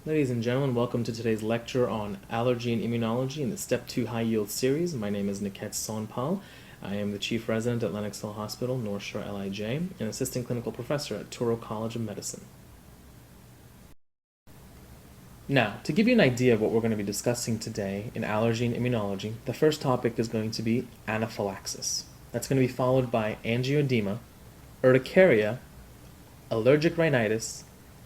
Ladies and gentlemen, welcome to today's lecture on Allergy and Immunology in the Step 2 High Yield series. My name is Niket Sonpal. I am the Chief Resident at Lenox Hill Hospital, North Shore LIJ, and Assistant Clinical Professor at Touro College of Medicine. Now, to give you an idea of what we're going to be discussing today in Allergy and Immunology, the first topic is going to be anaphylaxis. That's going to be followed by angioedema, urticaria, allergic rhinitis,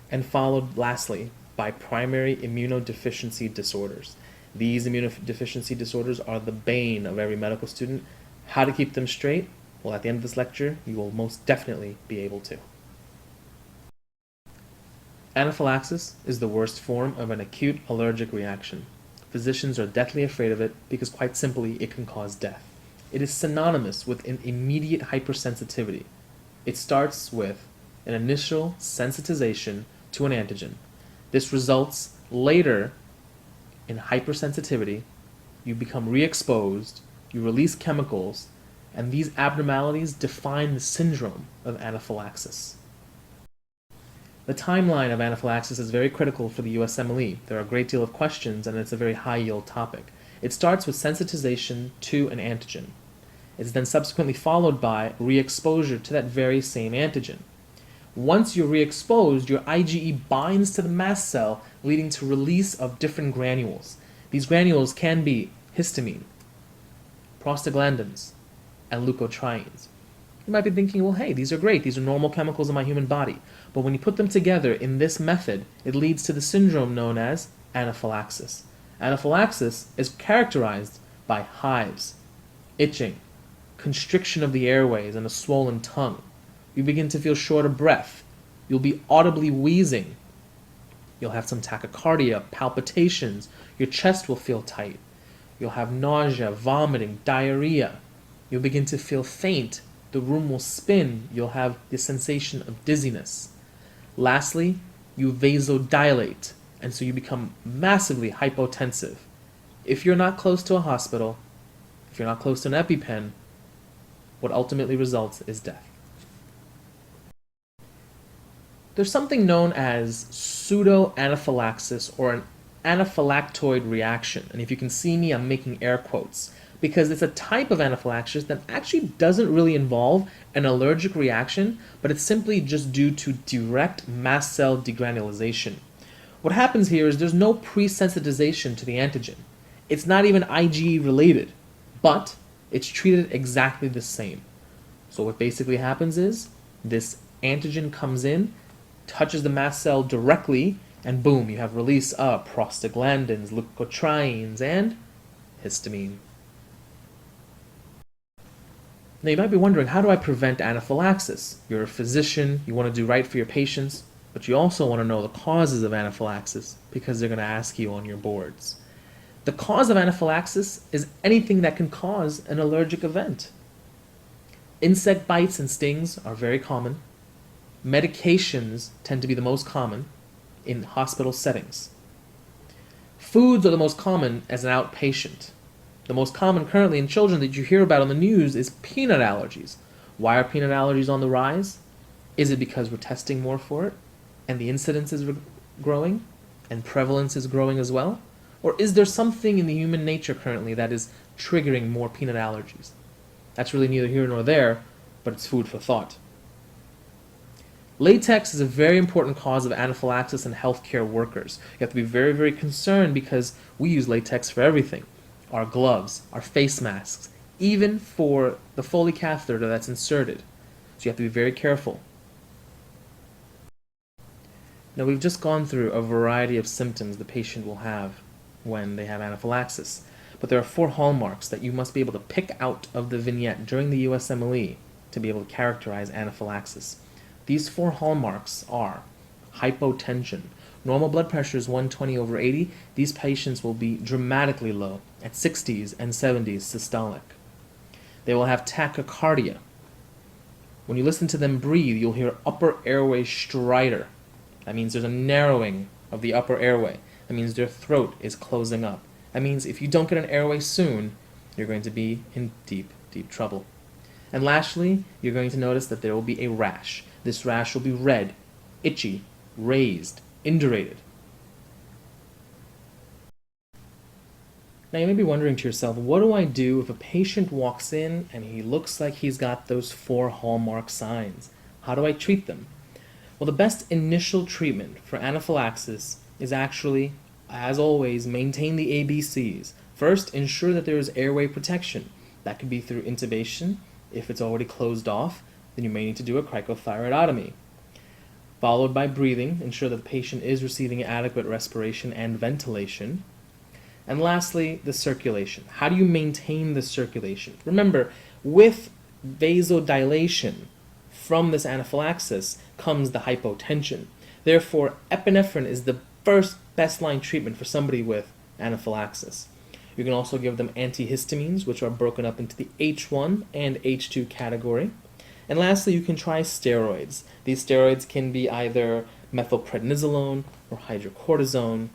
and followed lastly by primary immunodeficiency disorders. These immunodeficiency disorders are the bane of every medical student. How to keep them straight? Well, at the end of this lecture, you will most definitely be able to. Anaphylaxis is the worst form of an acute allergic reaction. Physicians are deathly afraid of it because, quite simply, it can cause death. It is synonymous with an immediate hypersensitivity. It starts with an initial sensitization to an antigen. This results later in hypersensitivity. You become re-exposed, you release chemicals, and these abnormalities define the syndrome of anaphylaxis. The timeline of anaphylaxis is very critical for the USMLE. There are a great deal of questions, and it's a very high-yield topic. It starts with sensitization to an antigen. It's then subsequently followed by re-exposure to that very same antigen. Once you're re-exposed, your IgE binds to the mast cell, leading to release of different granules. These granules can be histamine, prostaglandins, and leukotrienes. You might be thinking, well, hey, these are great. These are normal chemicals in my human body. But when you put them together in this method, it leads to the syndrome known as anaphylaxis. Anaphylaxis is characterized by hives, itching, constriction of the airways, and a swollen tongue. You begin to feel short of breath. You'll be audibly wheezing. You'll have some tachycardia, palpitations. Your chest will feel tight. You'll have nausea, vomiting, diarrhea. You'll begin to feel faint. The room will spin. You'll have the sensation of dizziness. Lastly, you vasodilate, and so you become massively hypotensive. If you're not close to a hospital, if you're not close to an EpiPen, what ultimately results is death. There's something known as pseudo-anaphylaxis or an anaphylactoid reaction. And if you can see me, I'm making air quotes because it's a type of anaphylaxis that actually doesn't really involve an allergic reaction, but it's simply just due to direct mast cell degranulation. What happens here is there's no pre-sensitization to the antigen. It's not even IgE related, but it's treated exactly the same. So what basically happens is this antigen comes in, touches the mast cell directly, and boom, you have release of prostaglandins, leukotrienes, and histamine. Now you might be wondering, how do I prevent anaphylaxis? You're a physician, you want to do right for your patients, but you also want to know the causes of anaphylaxis because they're going to ask you on your boards. The cause of anaphylaxis is anything that can cause an allergic event. Insect bites and stings are very common. Medications tend to be the most common in hospital settings. Foods are the most common as an outpatient. The most common currently in children that you hear about on the news is peanut allergies. Why are peanut allergies on the rise? Is it because we're testing more for it and the incidence is growing and prevalence is growing as well? Or is there something in the human nature currently that is triggering more peanut allergies? That's really neither here nor there, but it's food for thought. Latex is a very important cause of anaphylaxis in healthcare workers. You have to be very, very concerned because we use latex for everything. Our gloves, our face masks, even for the Foley catheter that's inserted. So you have to be very careful. Now we've just gone through a variety of symptoms the patient will have when they have anaphylaxis. But there are 4 hallmarks that you must be able to pick out of the vignette during the USMLE to be able to characterize anaphylaxis. These 4 hallmarks are hypotension. Normal blood pressure is 120/80. These patients will be dramatically low at 60s and 70s systolic. They will have tachycardia. When you listen to them breathe, you'll hear upper airway stridor. That means there's a narrowing of the upper airway. That means their throat is closing up. That means if you don't get an airway soon, you're going to be in deep, deep trouble. And lastly, you're going to notice that there will be a rash. This rash will be red, itchy, raised, indurated. Now you may be wondering to yourself, what do I do if a patient walks in and he looks like he's got those 4 hallmark signs? How do I treat them? Well, the best initial treatment for anaphylaxis is actually, as always, maintain the ABCs. First, ensure that there is airway protection. That could be through intubation. If it's already closed off, then you may need to do a cricothyroidotomy. Followed by breathing, ensure that the patient is receiving adequate respiration and ventilation. And lastly, the circulation. How do you maintain the circulation? Remember, with vasodilation from this anaphylaxis comes the hypotension. Therefore, epinephrine is the first best line treatment for somebody with anaphylaxis. You can also give them antihistamines, which are broken up into the H1 and H2 category. And lastly, you can try steroids. These steroids can be either methylprednisolone or hydrocortisone,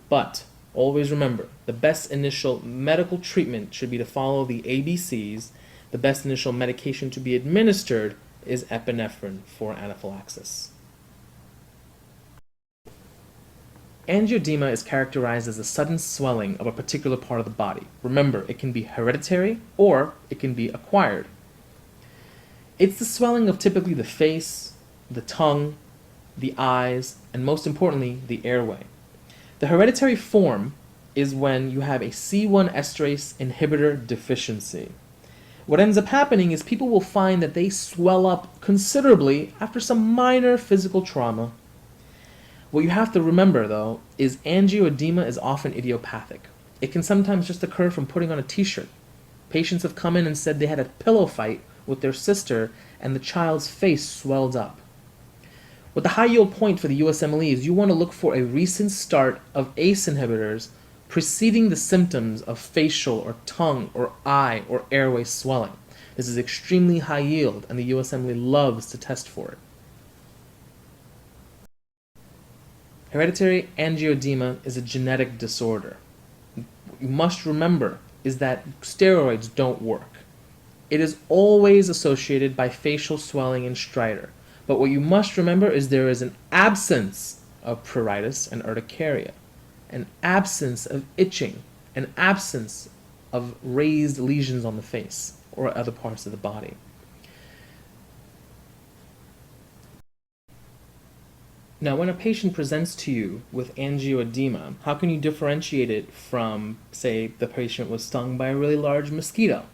but always remember, the best initial medical treatment should be to follow the ABCs. The best initial medication to be administered is epinephrine for anaphylaxis. Angioedema is characterized as a sudden swelling of a particular part of the body. Remember, it can be hereditary or it can be acquired. It's the swelling of typically the face, the tongue, the eyes, and most importantly, the airway. The hereditary form is when you have a C1 esterase inhibitor deficiency. What ends up happening is people will find that they swell up considerably after some minor physical trauma. What you have to remember, though, is angioedema is often idiopathic. It can sometimes just occur from putting on a t-shirt. Patients have come in and said they had a pillow fight with their sister and the child's face swelled up. What the high yield point for the USMLE is you want to look for a recent start of ACE inhibitors preceding the symptoms of facial or tongue or eye or airway swelling. This is extremely high yield and the USMLE loves to test for it. Hereditary angioedema is a genetic disorder. What you must remember is that steroids don't work. It is always associated by facial swelling and stridor. But what you must remember is there is an absence of pruritus and urticaria, an absence of itching, an absence of raised lesions on the face or other parts of the body. Now, when a patient presents to you with angioedema, how can you differentiate it from, say, the patient was stung by a really large mosquito?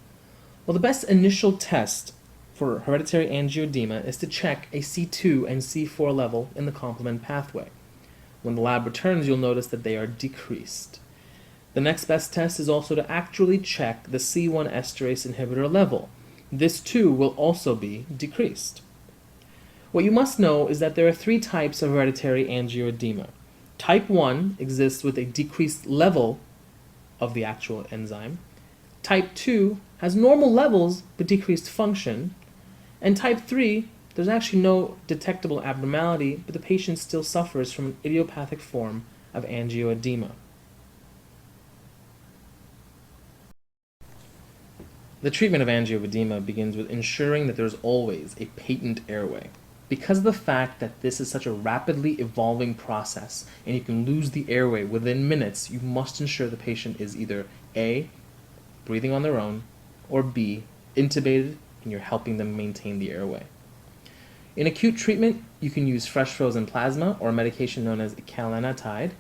Well, the best initial test for hereditary angioedema is to check a C2 and C4 level in the complement pathway. When the lab returns, you'll notice that they are decreased. The next best test is also to actually check the C1 esterase inhibitor level. This too will also be decreased. What you must know is that there are 3 types of hereditary angioedema. Type 1 exists with a decreased level of the actual enzyme. Type 2 has normal levels but decreased function. And type 3, there's actually no detectable abnormality, but the patient still suffers from an idiopathic form of angioedema. The treatment of angioedema begins with ensuring that there's always a patent airway. Because of the fact that this is such a rapidly evolving process and you can lose the airway within minutes, you must ensure the patient is either A, breathing on their own, or B, intubated and you're helping them maintain the airway. In acute treatment, you can use fresh frozen plasma or a medication known as ekalanetide.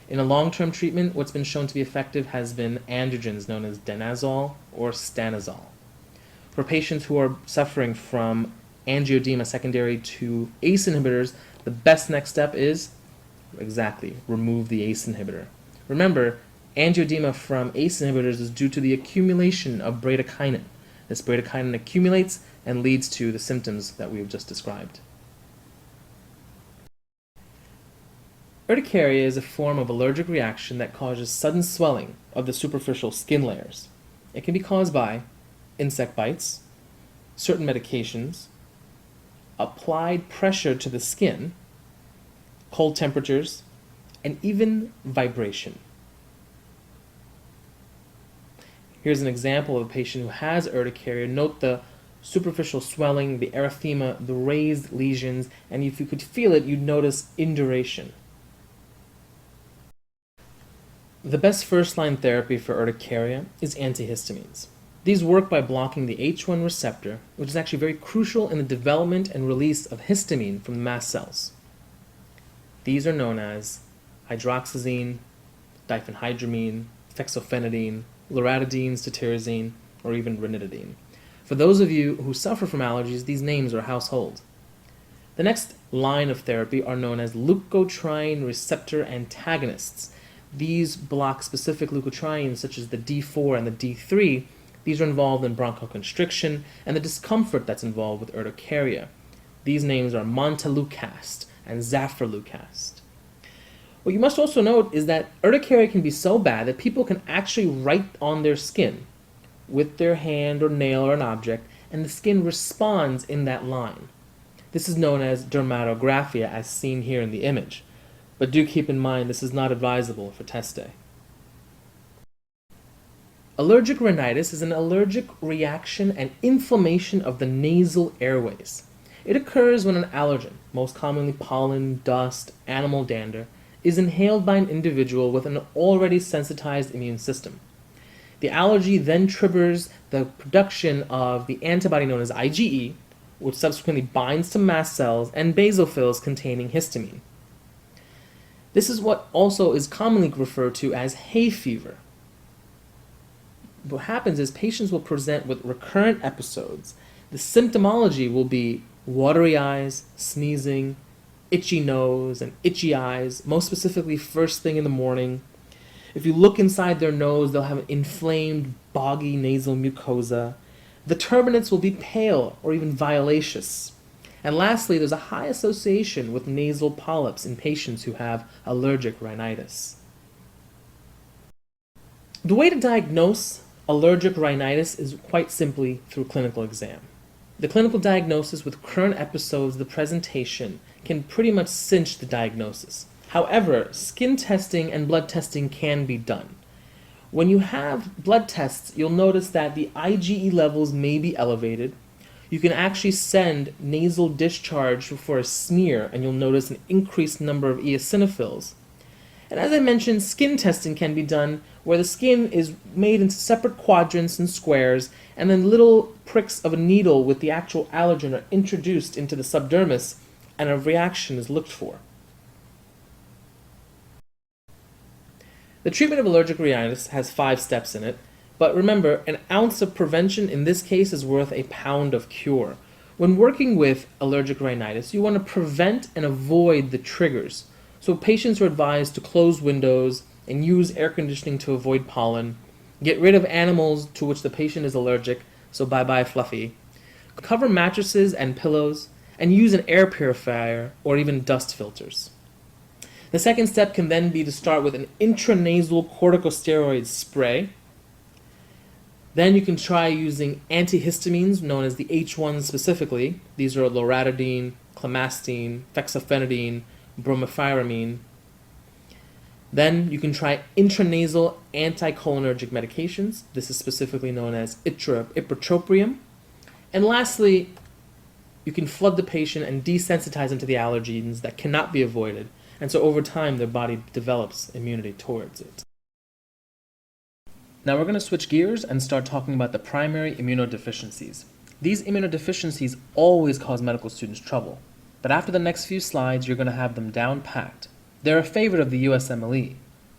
In a long-term treatment, what's been shown to be effective has been androgens known as danazol or stanazol. For patients who are suffering from angioedema secondary to ACE inhibitors, the best next step is, exactly, remove the ACE inhibitor. Remember, angioedema from ACE inhibitors is due to the accumulation of bradykinin. This bradykinin accumulates and leads to the symptoms that we have just described. Urticaria is a form of allergic reaction that causes sudden swelling of the superficial skin layers. It can be caused by insect bites, certain medications, applied pressure to the skin, cold temperatures, and even vibration. Here's an example of a patient who has urticaria. Note the superficial swelling, the erythema, the raised lesions, and if you could feel it, you'd notice induration. The best first-line therapy for urticaria is antihistamines. These work by blocking the H1 receptor, which is actually very crucial in the development and release of histamine from the mast cells. These are known as hydroxyzine, diphenhydramine, fexofenadine, loratadine, cetirizine, or even ranitidine. For those of you who suffer from allergies, these names are household. The next line of therapy are known as leukotriene receptor antagonists. These block specific leukotrienes such as the D4 and the D3. These are involved in bronchoconstriction and the discomfort that's involved with urticaria. These names are montelukast and zafirlukast. What you must also note is that urticaria can be so bad that people can actually write on their skin with their hand or nail or an object, and the skin responds in that line. This is known as dermatographia, as seen here in the image. But do keep in mind this is not advisable for test day. Allergic rhinitis is an allergic reaction and inflammation of the nasal airways. It occurs when an allergen, most commonly pollen, dust, animal dander, is inhaled by an individual with an already sensitized immune system. The allergy then triggers the production of the antibody known as IgE, which subsequently binds to mast cells and basophils containing histamine. This is what also is commonly referred to as hay fever. What happens is patients will present with recurrent episodes. The symptomology will be watery eyes, sneezing, itchy nose, and itchy eyes, most specifically first thing in the morning. If you look inside their nose, they'll have an inflamed, boggy nasal mucosa. The turbinates will be pale or even violaceous. And lastly, there's a high association with nasal polyps in patients who have allergic rhinitis. The way to diagnose allergic rhinitis is quite simply through clinical exam. The clinical diagnosis with current episodes, the presentation, can pretty much cinch the diagnosis. However, skin testing and blood testing can be done. When you have blood tests, you'll notice that the IgE levels may be elevated. You can actually send nasal discharge for a smear, and you'll notice an increased number of eosinophils. And as I mentioned, skin testing can be done where the skin is made into separate quadrants and squares, and then little pricks of a needle with the actual allergen are introduced into the subdermis, and a reaction is looked for. The treatment of allergic rhinitis has 5 steps in it, but remember, an ounce of prevention in this case is worth a pound of cure. When working with allergic rhinitis, you want to prevent and avoid the triggers. So patients are advised to close windows and use air conditioning to avoid pollen, get rid of animals to which the patient is allergic, so bye-bye fluffy, cover mattresses and pillows, and use an air purifier or even dust filters. The second step can then be to start with an intranasal corticosteroid spray. Then you can try using antihistamines, known as the H1 specifically. These are loratadine, clemastine, fexofenadine, bromopyramine. Then you can try intranasal anticholinergic medications. This is specifically known as ipratropium. And lastly, you can flood the patient and desensitize them to the allergens that cannot be avoided. And so over time, their body develops immunity towards it. Now we're going to switch gears and start talking about the primary immunodeficiencies. These immunodeficiencies always cause medical students trouble, but after the next few slides, you're going to have them down packed. They're a favorite of the USMLE,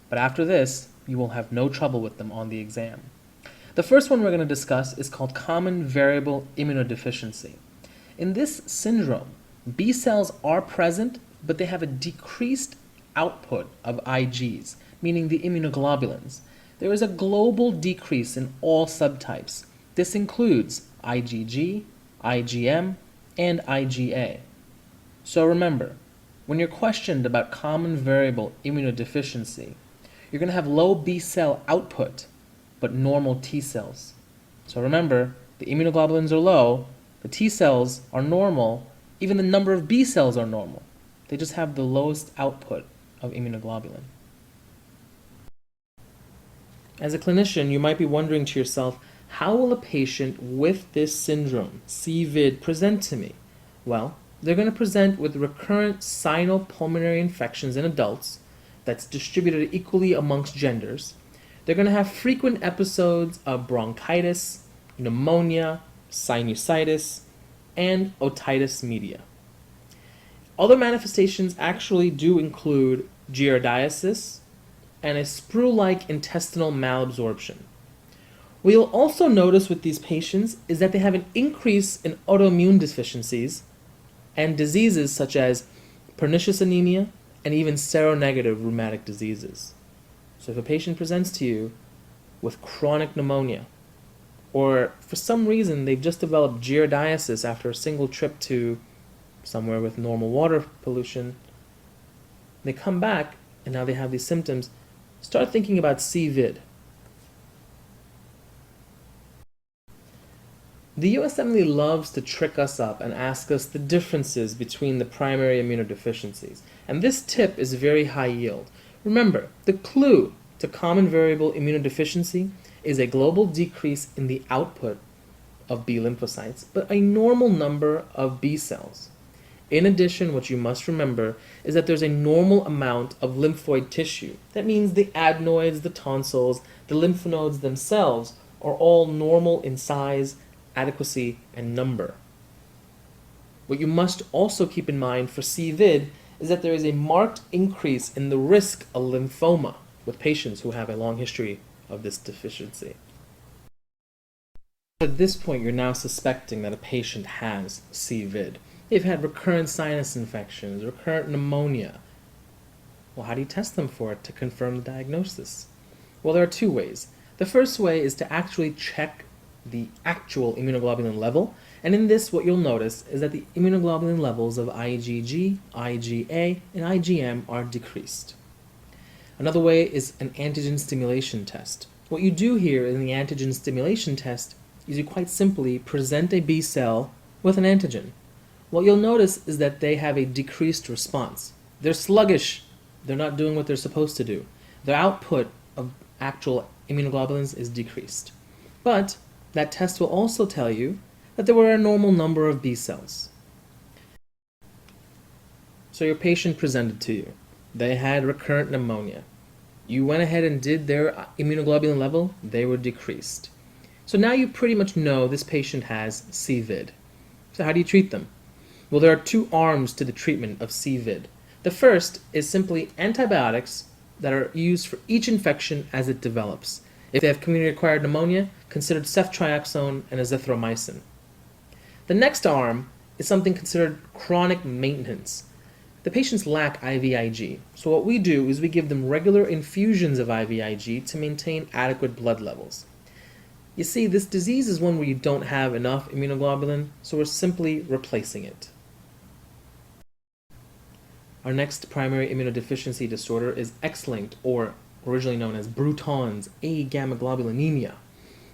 but after this, you will have no trouble with them on the exam. The first one we're going to discuss is called common variable immunodeficiency. In this syndrome, B cells are present, but they have a decreased output of Igs, meaning the immunoglobulins. There is a global decrease in all subtypes. This includes IgG, IgM, and IgA. So remember, when you're questioned about common variable immunodeficiency, you're going to have low B cell output, but normal T cells. So remember, the immunoglobulins are low, the T cells are normal, even the number of B cells are normal. They just have the lowest output of immunoglobulin. As a clinician, you might be wondering to yourself, how will a patient with this syndrome, CVID, present to me? Well, they're going to present with recurrent sinopulmonary infections in adults, that's distributed equally amongst genders, they're going to have frequent episodes of bronchitis, pneumonia, sinusitis, and otitis media. Other manifestations actually do include giardiasis and a sprue-like intestinal malabsorption. What you'll also notice with these patients is that they have an increase in autoimmune deficiencies and diseases such as pernicious anemia and even seronegative rheumatic diseases. So if a patient presents to you with chronic pneumonia, or for some reason they've just developed giardiasis after a single trip to somewhere with normal water pollution, they come back and now they have these symptoms, start thinking about CVID. The US Emily loves to trick us up and ask us the differences between the primary immunodeficiencies, and this tip is very high yield. Remember, the clue to common variable immunodeficiency is a global decrease in the output of B lymphocytes, but a normal number of B cells. In addition, what you must remember is that there's a normal amount of lymphoid tissue. That means the adenoids, the tonsils, the lymph nodes themselves are all normal in size, adequacy, and number. What you must also keep in mind for CVID is that there is a marked increase in the risk of lymphoma with patients who have a long history of this deficiency. At this point, you're now suspecting that a patient has CVID. They've had recurrent sinus infections, recurrent pneumonia. Well, how do you test them for it to confirm the diagnosis? Well, there are two ways. The first way is to actually check the actual immunoglobulin level, and in this what you'll notice is that the immunoglobulin levels of IgG, IgA, and IgM are decreased. Another way is an antigen stimulation test. What you do here in the antigen stimulation test is you quite simply present a B cell with an antigen. What you'll notice is that they have a decreased response. They're sluggish. They're not doing what they're supposed to do. Their output of actual immunoglobulins is decreased. But that test will also tell you that there were a normal number of B cells. So your patient presented to you. They had recurrent pneumonia. You went ahead and did their immunoglobulin level. They were decreased. So now you pretty much know this patient has CVID. So how do you treat them? Well, there are two arms to the treatment of CVID. The first is simply antibiotics that are used for each infection as it develops. If they have community-acquired pneumonia, considered ceftriaxone and azithromycin. The next arm is something considered chronic maintenance. The patients lack IVIG, so what we do is we give them regular infusions of IVIG to maintain adequate blood levels. You see, this disease is one where you don't have enough immunoglobulin, so we're simply replacing it. Our next primary immunodeficiency disorder is X-linked, or originally known as Bruton's agammaglobulinemia.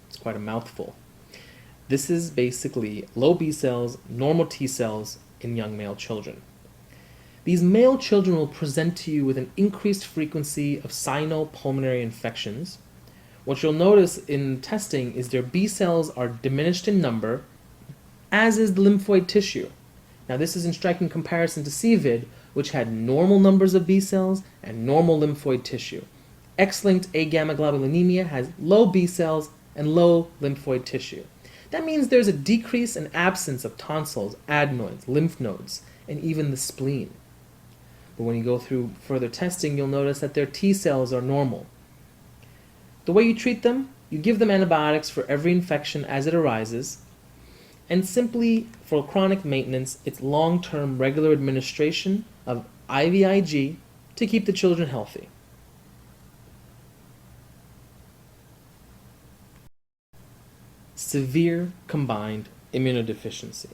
It's quite a mouthful. This is basically low B cells, normal T cells in young male children. These male children will present to you with an increased frequency of sinopulmonary infections. What you'll notice in testing is their B cells are diminished in number, as is the lymphoid tissue. Now this is in striking comparison to CVID, which had normal numbers of B cells and normal lymphoid tissue. X-linked agammaglobulinemia has low B cells and low lymphoid tissue. That means there's a decrease in absence of tonsils, adenoids, lymph nodes, and even the spleen. But when you go through further testing, you'll notice that their T cells are normal. The way you treat them, you give them antibiotics for every infection as it arises, and simply for chronic maintenance, it's long-term regular administration of IVIG to keep the children healthy. Severe combined immunodeficiency.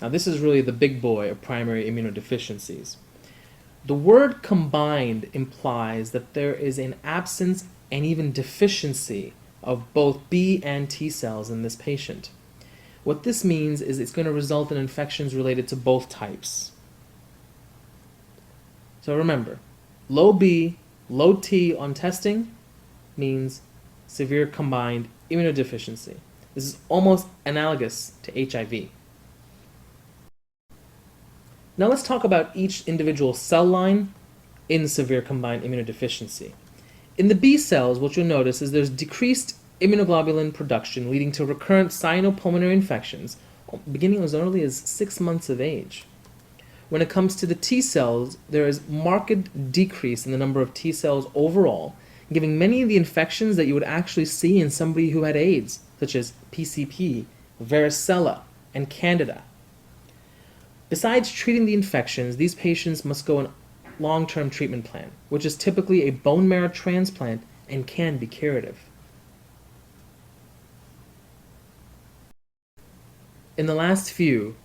Now this is really the big boy of primary immunodeficiencies. The word combined implies that there is an absence and even deficiency of both B and T cells in this patient. What this means is it's going to result in infections related to both types. So remember, low B, low T on testing means severe combined immunodeficiency. This is almost analogous to HIV. Now let's talk about each individual cell line in severe combined immunodeficiency. In the B cells, what you'll notice is there's decreased immunoglobulin production, leading to recurrent cyanopulmonary infections beginning as early as 6 months of age. When it comes to the T cells, there is marked decrease in the number of T cells overall, giving many of the infections that you would actually see in somebody who had AIDS, such as PCP, varicella, and Candida. Besides treating the infections, these patients must go on a long-term treatment plan, which is typically a bone marrow transplant and can be curative. In the last few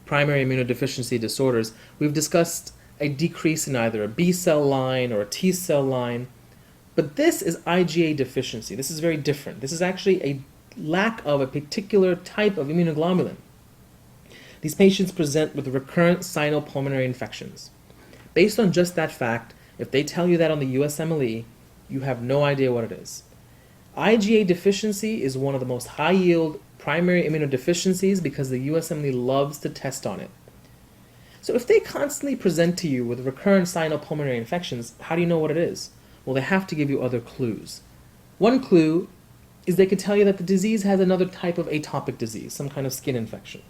primary immunodeficiency disorders, we've discussed a decrease in either a B cell line or a T cell line, but this is IgA deficiency. This is very different. This is actually a lack of a particular type of immunoglobulin. These patients present with recurrent cyanopulmonary infections. Based on just that fact, if they tell you that on the USMLE, you have no idea what it is. IgA deficiency is one of the most high-yield primary immunodeficiencies because the USMLE loves to test on it. So if they constantly present to you with recurrent cyanopulmonary infections, how do you know what it is? Well, they have to give you other clues. One clue is they could tell you that the disease has another type of atopic disease, some kind of skin infection.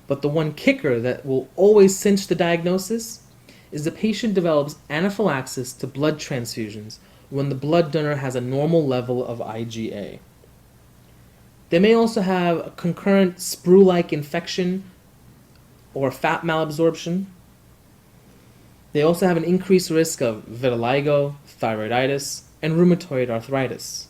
But the one kicker that will always cinch the diagnosis is the patient develops anaphylaxis to blood transfusions when the blood donor has a normal level of IgA. They may also have a concurrent sprue-like infection or fat malabsorption. They also have an increased risk of vitiligo, thyroiditis, and rheumatoid arthritis.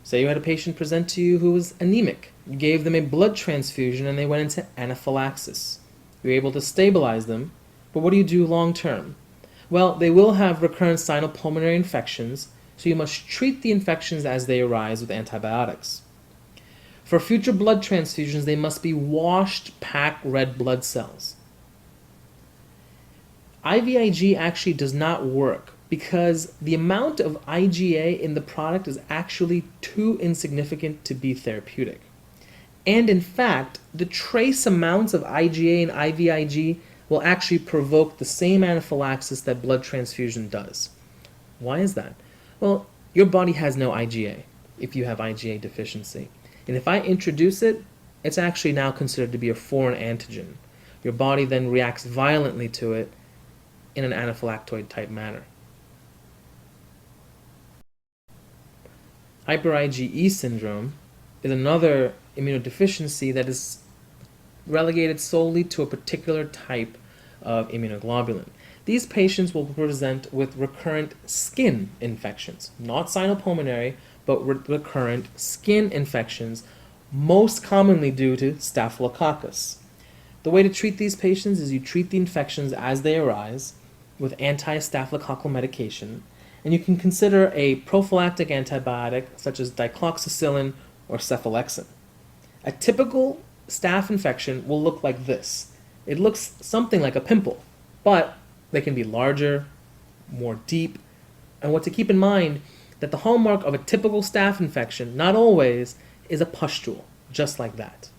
Say you had a patient present to you who was anemic. You gave them a blood transfusion and they went into anaphylaxis. You're able to stabilize them, but what do you do long term? Well, they will have recurrent cyanopulmonary infections, so you must treat the infections as they arise with antibiotics. For future blood transfusions, they must be washed packed red blood cells. IVIG actually does not work because the amount of IgA in the product is actually too insignificant to be therapeutic. And in fact, the trace amounts of IgA and IVIG will actually provoke the same anaphylaxis that blood transfusion does. Why is that? Well, your body has no IgA if you have IgA deficiency. And if I introduce it, it's actually now considered to be a foreign antigen. Your body then reacts violently to it in an anaphylactoid type manner. Hyper IgE syndrome is another immunodeficiency that is relegated solely to a particular type of immunoglobulin. These patients will present with recurrent skin infections, not cyanopulmonary, but recurrent skin infections, most commonly due to staphylococcus. The way to treat these patients is you treat the infections as they arise with anti-staphylococcal medication, and you can consider a prophylactic antibiotic such as dicloxacillin or cephalexin. A typical staph infection will look like this. It looks something like a pimple, but they can be larger, more deep, and what to keep in mind that the hallmark of a typical staph infection, not always, is a pustule, just like that.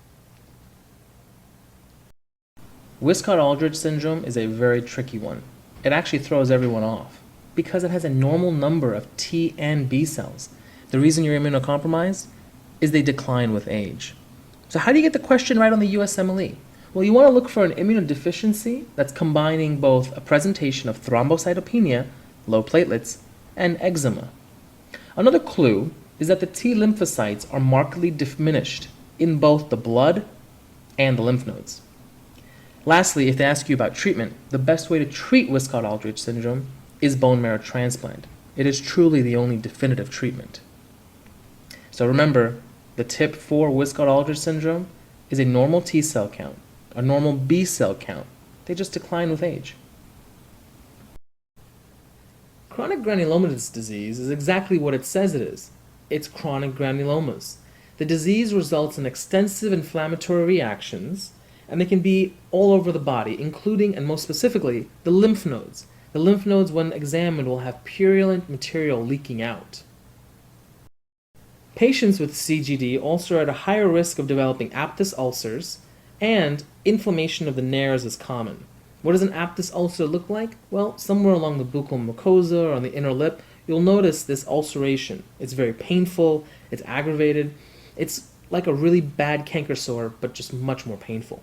Wiskott-Aldrich syndrome is a very tricky one. It actually throws everyone off because it has a normal number of T and B cells. The reason you're immunocompromised is they decline with age. So how do you get the question right on the USMLE? Well, you want to look for an immunodeficiency that's combining both a presentation of thrombocytopenia, low platelets, and eczema. Another clue is that the T lymphocytes are markedly diminished in both the blood and the lymph nodes. Lastly, if they ask you about treatment, the best way to treat Wiskott-Aldrich syndrome is bone marrow transplant. It is truly the only definitive treatment. So remember, the tip for Wiskott-Aldrich syndrome is a normal T cell count, a normal B cell count. They just decline with age. Chronic granulomatous disease is exactly what it says it is. It's chronic granulomas. The disease results in extensive inflammatory reactions, and they can be all over the body, including, and most specifically, the lymph nodes. The lymph nodes, when examined, will have purulent material leaking out. Patients with CGD also are at a higher risk of developing aphthous ulcers, and inflammation of the nares is common. What does an aphthous ulcer look like? Well, somewhere along the buccal mucosa or on the inner lip, you'll notice this ulceration. It's very painful, it's aggravated. It's like a really bad canker sore, but just much more painful.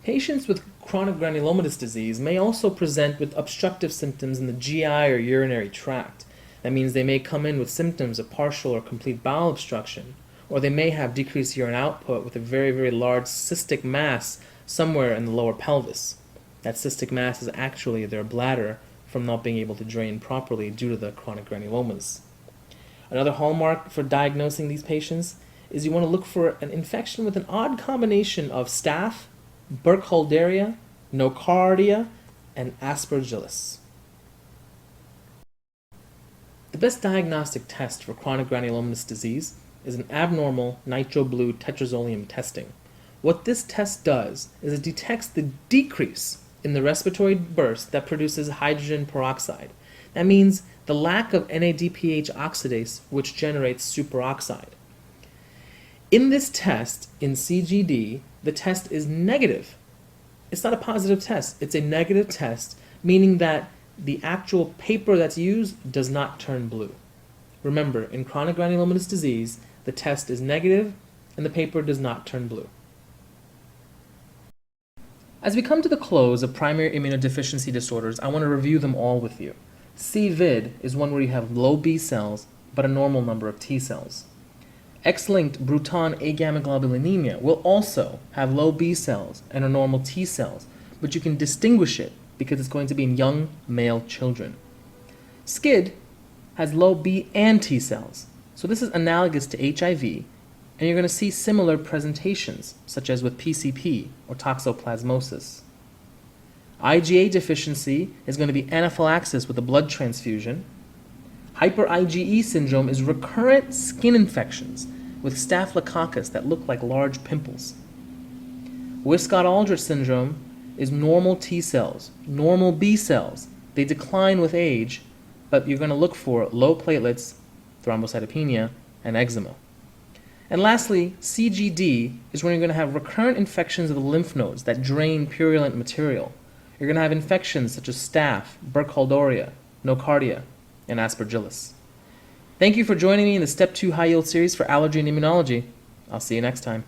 Patients with chronic granulomatous disease may also present with obstructive symptoms in the GI or urinary tract. That means they may come in with symptoms of partial or complete bowel obstruction, or they may have decreased urine output with a very, very large cystic mass somewhere in the lower pelvis. That cystic mass is actually their bladder from not being able to drain properly due to the chronic granulomas. Another hallmark for diagnosing these patients is you want to look for an infection with an odd combination of staph, Burkholderia, Nocardia, and Aspergillus. The best diagnostic test for chronic granulomatous disease is an abnormal nitro-blue tetrazolium testing. What this test does is it detects the decrease in the respiratory burst that produces hydrogen peroxide. That means the lack of NADPH oxidase, which generates superoxide. In this test, in CGD, the test is negative. It's not a positive test. It's a negative test, meaning that the actual paper that's used does not turn blue. Remember, in chronic granulomatous disease, the test is negative and the paper does not turn blue. As we come to the close of primary immunodeficiency disorders, I want to review them all with you. CVID is one where you have low B cells, but a normal number of T cells. X-linked Bruton agammaglobulinemia will also have low B cells and a normal T cells, but you can distinguish it because it's going to be in young male children. SCID has low B and T cells, so this is analogous to HIV, and you're going to see similar presentations, such as with PCP or toxoplasmosis. IgA deficiency is going to be anaphylaxis with a blood transfusion. Hyper-IgE syndrome is recurrent skin infections with staphylococcus that look like large pimples. Wiskott-Aldrich syndrome is normal T cells, normal B cells. They decline with age, but you're going to look for low platelets, thrombocytopenia, and eczema. And lastly, CGD is when you're going to have recurrent infections of the lymph nodes that drain purulent material. You're going to have infections such as staph, Burkholderia, Nocardia, and Aspergillus. Thank you for joining me in the Step 2 High Yield series for Allergy and Immunology. I'll see you next time.